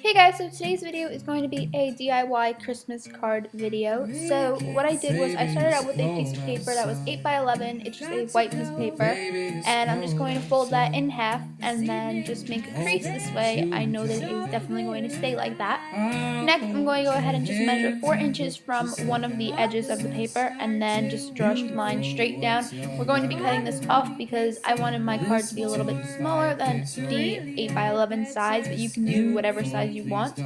Hey guys, so today's video is going to be a DIY Christmas card video. So what I did was I started out with a piece of paper that was 8 by 11. It's just a white piece of paper, and I'm just going to fold that in half and then just make a crease. This way I know that it is definitely going to stay like that. Next, I'm going to go ahead and just measure 4 inches from one of the edges of the paper and then just draw a line straight down. We're going to be cutting this off because I wanted my card to be a little bit smaller than the 8 by 11 size, but you can do whatever size you want. So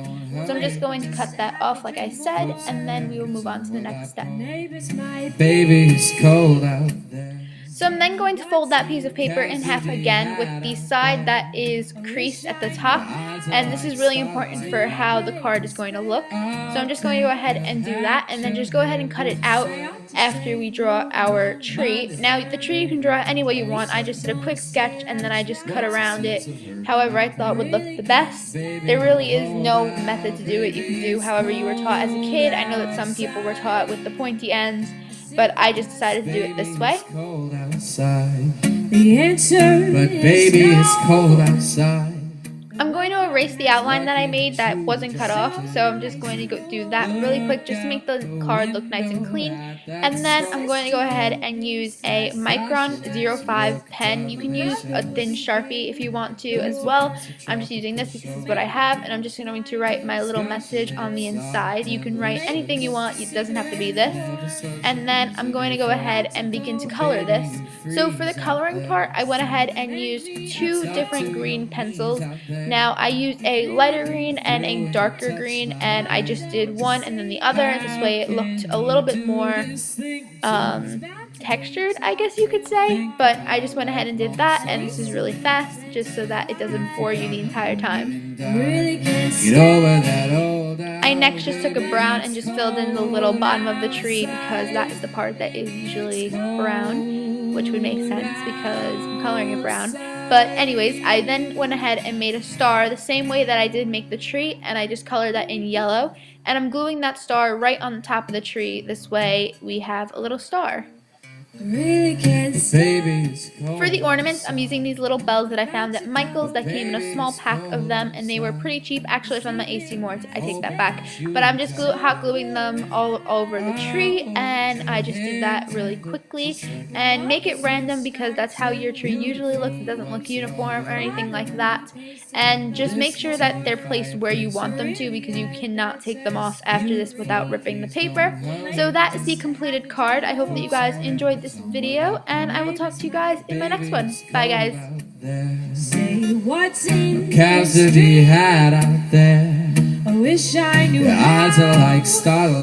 I'm just going to cut that off like I said, and then we will move on to the next step. Baby, it's cold out there. So I'm then going to fold that piece of paper in half again with the side that is creased at the top, and this is really important for how the card is going to look. So I'm just going to go ahead and do that, and then just go ahead and cut it out after we draw our tree. Now the tree you can draw any way you want. I just did a quick sketch and then I just cut around it however I thought would look the best. There really is no method to do it. You can do however you were taught as a kid. I know that some people were taught with the pointy ends, but I just decided to do it this way. The answer but baby, it's cold outside. I'm going to erase the outline that I made that wasn't cut off, so I'm just going to go do that really quick just to make the card look nice and clean. And then I'm going to go ahead and use a Micron 05 pen. You can use a thin Sharpie if you want to as well. I'm just using this because this is what I have, and I'm just going to write my little message on the inside. You can write anything you want, it doesn't have to be this. And then I'm going to go ahead and begin to color this. So for the coloring part, I went ahead and used 2 different green pencils. Now I used a lighter green and a darker green, and I just did one and then the other. This way it looked a little bit more textured, I guess you could say, but I just went ahead and did that, and this is really fast just so that it doesn't bore you the entire time. I next just took a brown and just filled in the little bottom of the tree because that is the part that is usually brown, which would make sense because I'm coloring it brown. But anyways, I then went ahead and made a star the same way that I did make the tree, and I just colored that in yellow, and I'm gluing that star right on the top of the tree. This way we have a little star. For the ornaments, I'm using these little bells that I found at Michael's that came in a small pack of them, and they were pretty cheap. Actually, it's on the AC Mart. I take that back. But I'm just hot gluing them all over the tree, and I just did that really quickly. And make it random because that's how your tree usually looks. It doesn't look uniform or anything like that. And just make sure that they're placed where you want them to because you cannot take them off after this without ripping the paper. So that is the completed card. I hope that you guys enjoyed this video, and I will talk to you guys in my next one. Bye guys. Cows to be had out there. I wish I knew the odds are like starlight.